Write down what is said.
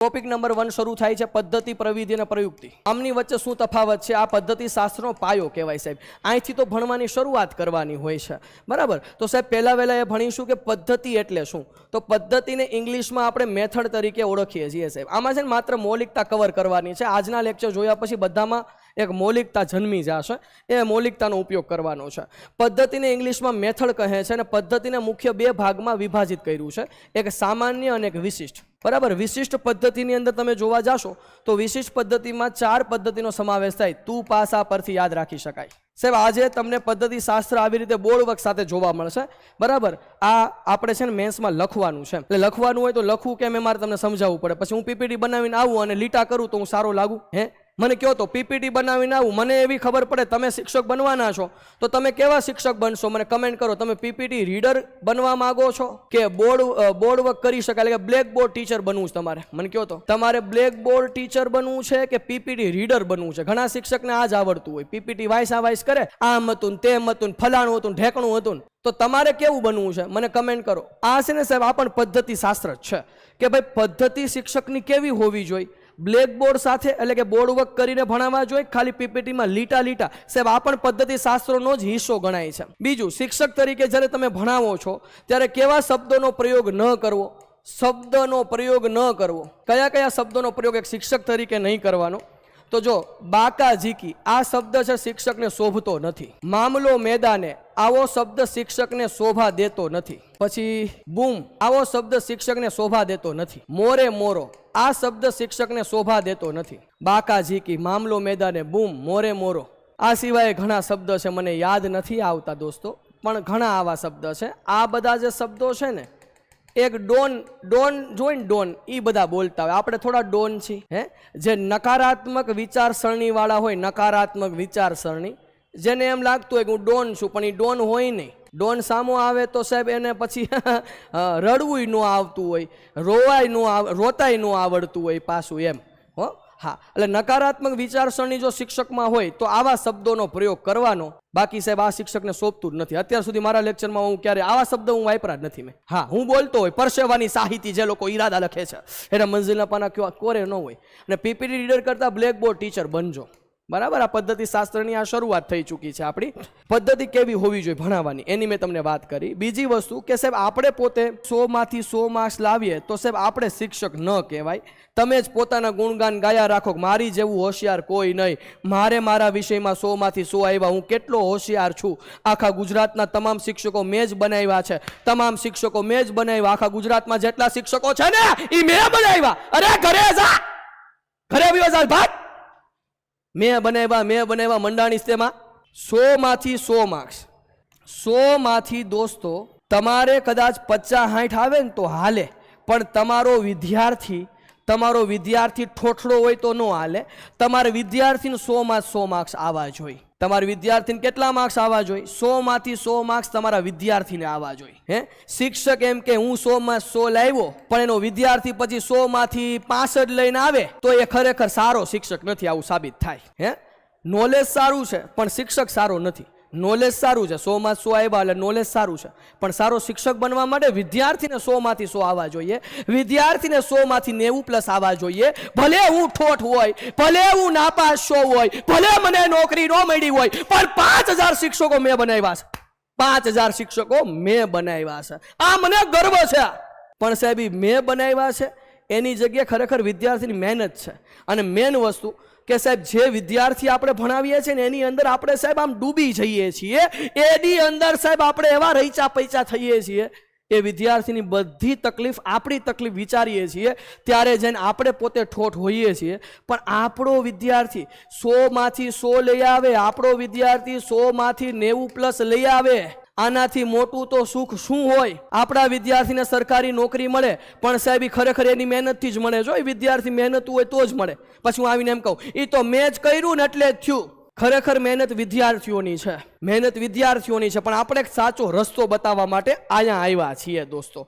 Topic number 1 शुरू थाय छे पद्धति प्रविधि અને પ્રયુક્તિ। આમની વચ્ચે શું તફાવત છે? આ પદ્ધતિ શાસ્ત્રનો પાયો કહેવાય સાહેબ। અહીંથી તો ભણવાની શરૂઆત કરવાની હોય છે, બરાબર? તો સાહેબ પહેલા વહેલા એ ભણીશું કે પદ્ધતિ એટલે શું। તો પદ્ધતિને ઇંગ્લિશમાં આપણે મેથડ તરીકે ઓળખીએ છીએ સાહેબ। આમાં છે ને માત્ર મૌલિકતા કવર કરવાની છે। આજના લેક્ચર જોયા પછી બધામાં એક મૌલિકતા જન્મી જશે, એ મૌલિકતાનો ઉપયોગ કરવાનો છે। પદ્ધતિને ઇંગ્લિશમાં મેથડ કહે છે અને પદ્ધતિને મુખ્ય બે ભાગમાં વિભાજિત કર્યું છે, એક સામાન્ય અને એક વિશિષ્ટ, બરાબર? વિશિષ્ટ પદ્ધતિની અંદર તમે જોવા જાશો તો વિશિષ્ટ પદ્ધતિમાં 4 પદ્ધતિનો સમાવેશ થાય। તું પાસા પરથી યાદ રાખી શકાય સાહેબ। આજે તમને પદ્ધતિ શાસ્ત્ર આવી રીતે બોર્ડ વર્ક સાથે જોવા મળશે, બરાબર? આ આપણે છે ને મેન્સમાં લખવાનું છે, એટલે લખવાનું હોય તો લખવું કેમ એ મારે તમને સમજાવવું પડે। પછી હું પીપીટી બનાવીને આવું અને લીટા કરું તો હું સારો લાગુ? હે, મને કહો તો પીપીટી બનાવીને આવું, મને એવી ખબર પડે તમે શિક્ષક બનવાના છો તો તમે કેવા શિક્ષક બનશો? મને કમેન્ટ કરો। તમે પીપીટી રીડર બનવા માંગો છો કે બોર્ડ વર્ક કરી શકાય એટલે કે બ્લેક બોર્ડ ટીચર બનવું છે તમારે? મને કહો તો તમારે બ્લેક બોર્ડ ટીચર બનવું છે કે પીપીટી રીડર બનવું છે? ઘણા શિક્ષકને આ જ આવડતું હોય, પીપીટી વાઇસ કરે, આમ હતું તેમ હતું ફલાણું હતું ઢેકણું હતું। તો તમારે કેવું બનવું છે મને કમેન્ટ કરો। આ છે ને સાહેબ આ પણ પદ્ધતિ શાસ્ત્ર જ છે કે ભાઈ પદ્ધતિ શિક્ષકની કેવી હોવી જોઈએ। બ્લેક બોર્ડ સાથે એટલે કે બોર્ડ વર્ક કરીને ભણાવવા જોઈએ, ખાલી પીપીટીમાં લીટા સાહેબ આ પણ પદ્ધતિ શાસ્ત્રનો જ હિસ્સો ગણાય છે। બીજું, શિક્ષક તરીકે જ્યારે તમે ભણાવો છો ત્યારે કેવા શબ્દોનો પ્રયોગ ન કરવો? શબ્દનો પ્રયોગ ન કરવો, કયા કયા શબ્દોનો પ્રયોગ એક શિક્ષક તરીકે નહીં કરવાનો? તો જો બાકા ઝીકી આ શબ્દ છે શિક્ષકને શોભતો નથી। મામલો મેદાને આવો શબ્દ શિક્ષકને શોભા દેતો નથી। પછી બૂમ આવો શબ્દ શિક્ષકને શોભા દેતો નથી। મોરે મોરો આ શબ્દ શિક્ષકને શોભા દેતો નથી। બાકા ઝીકી, મામલો મેદાને, બૂમ, મોરે મોરો, આ સિવાય ઘણા શબ્દ છે, મને યાદ નથી આવતા દોસ્તો, પણ ઘણા આવા શબ્દ છે। આ બધા જે શબ્દો છે ને, એક ડોન જોઈને ડોન એ બધા બોલતા હોય, આપણે થોડા ડોન છીએ હે, જે નકારાત્મક વિચારસરણી વાળા હોય, નકારાત્મક વિચારસરણી, જેને એમ લાગતું હોય કે હું ડોન છું પણ એ ડોન હોય નહીં। ડોન સામો આવે તો સાહેબ એને પછી રડવું ન આવતું હોય, રોતાય ન આવડતું હોય પાછું એમ હો। હા, એટલે નકારાત્મક વિચારસરણી જો શિક્ષકમાં હોય તો આવા શબ્દોનો પ્રયોગ કરવાનો, બાકી સાહેબ આ શિક્ષકને શોભતું જ નથી। અત્યાર સુધી મારા લેક્ચરમાં હું ક્યારે આવા શબ્દ હું વાપરા જ નથી મેં। હા, હું બોલતો હોય પરસેવાની સાહિતી, જે લોકો ઈરાદા લખે છે એના મંઝિલના પાના કોરે ન હોય। અને પીપીટી રીડર કરતા બ્લેક બોર્ડ ટીચર બનજો, બરાબર? આ પદ્ધતિ શાસ્ત્રની આ શરૂઆત થઈ ચૂકી છે। આપણી પદ્ધતિ કેવી હોવી જોઈએ ભણાવવાની એની મેં તમને વાત કરી। બીજી વસ્તુ કે સાહેબ આપણે પોતે 100 માંથી 100 માર્ક્સ લાવીએ તો સાહેબ આપણે શિક્ષક ન કહેવાય। તમે જ પોતાના ગુણગાન ગાયા રાખો કે મારી જેવું હોશિયાર કોઈ નહીં, મારે મારા વિષયમાં 100 માંથી 100 આવ્યા, હું કેટલો હોશિયાર છું, આખા ગુજરાતના તમામ શિક્ષકો મેં જ બનાવ્યા છે, તમામ શિક્ષકો મેં જ બનાવ્યા, આખા ગુજરાતમાં જેટલા શિક્ષકો છે ને એ મેં બનાવ્યા। અરે ઘરે જા, ઘરે આવ્યો જા ભાત, મેં બનાવ્યા મંડાણીશ। તેમાં 100 માંથી 100 માર્ક્સ, 100 માંથી દોસ્તો તમારે કદાચ 50-60 આવે ને તો હાલે, પણ તમારો વિદ્યાર્થી ઠોઠડો હોય તો ન હાલે। તમારે વિદ્યાર્થીને 100 માં 100 માર્ક્સ આવવા જોઈએ। તમારા વિદ્યાર્થીને કેટલા માર્ક્સ આવવા જોઈએ? 100 માંથી 100 માર્ક્સ તમારા વિદ્યાર્થીને આવવા જોઈએ હે। શિક્ષક એમ કે હું 100 માં 100 લાવ્યો પણ એનો વિદ્યાર્થી પછી 100 માંથી 65 લઈને આવે તો એ ખરેખર સારો શિક્ષક નથી, આવું સાબિત થાય હે। નોલેજ સારું છે પણ શિક્ષક સારો નથી। નોલેજ સારું છે, 100 માં 100 આવ્યા એટલે નોલેજ સારું છે, પણ સારો શિક્ષક બનવા માટે વિદ્યાર્થીને 100 માંથી 100 આવવા જોઈએ, વિદ્યાર્થીને 100 માંથી 90+ આવવા જોઈએ। ભલે હું ઠોઠ હોય, ભલે હું નાપાસ હોય, ભલે મને નોકરી ન મળી હોય, પણ 5000 શિક્ષકો મેં બનાવ્યા છે, 5000 શિક્ષકો મેં બનાવ્યા છે। આ મને ગર્વ છે, પણ સાહેબ મેં બનાવ્યા છે એની જગ્યાએ ખરેખર વિદ્યાર્થીની મહેનત છે। અને મેન વસ્તુ કે સાહેબ જે વિદ્યાર્થી આપણે ભણાવીએ છીએ ને એની અંદર આપણે સાહેબ આમ ડૂબી જઈએ છીએ, એની અંદર સાહેબ આપણે એવા રૈચા પૈચા થઈએ છીએ, એ વિદ્યાર્થીની બધી તકલીફ આપણી તકલીફ વિચારીએ છીએ ત્યારે જઈને આપણે પોતે ઠોઠ હોઈએ છીએ। પણ આપણો વિદ્યાર્થી 100 માંથી 100 લઈ આવે, આપણો વિદ્યાર્થી 100 માંથી 90+ લઈ આવે, આનાથી મોટું તો સુખ શું હોય? આપણા વિદ્યાર્થીને સરકારી નોકરી મળે, પણ સાહેબ ખરેખર એની મહેનતથી જ મળે। જો એ વિદ્યાર્થી મહેનત હોય તો જ મળે। પછી હું આવીને એમ કહું એ તો મેં જ કર્યું ને એટલે જ થયું। ખરેખર મહેનત વિદ્યાર્થીઓની છે, મહેનત વિદ્યાર્થીઓની છે, પણ આપણે એક સાચો રસ્તો બતાવવા માટે અહીંયા આવ્યા છીએ દોસ્તો।